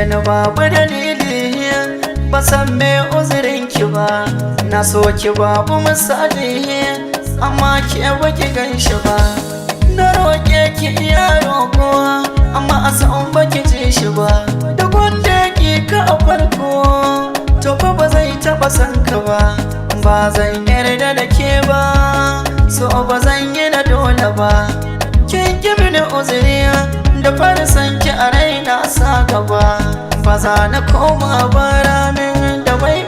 ni babu dalili, ba san me uzurin ki ba. Na so ki babu misali, amma ke baki ganshi ba. Na roƙe ki iya roƙo, amma a san baki ji shi ba. Da wanda ki ka a farko, to fa ba zai taɓa san ka ba. Ba zan yarda da ke ba, so ba zan yi na dole ba. Kin ki mini uzuri, da fara san ki a raina sa gaba. Ba za na koma ba ramin da bai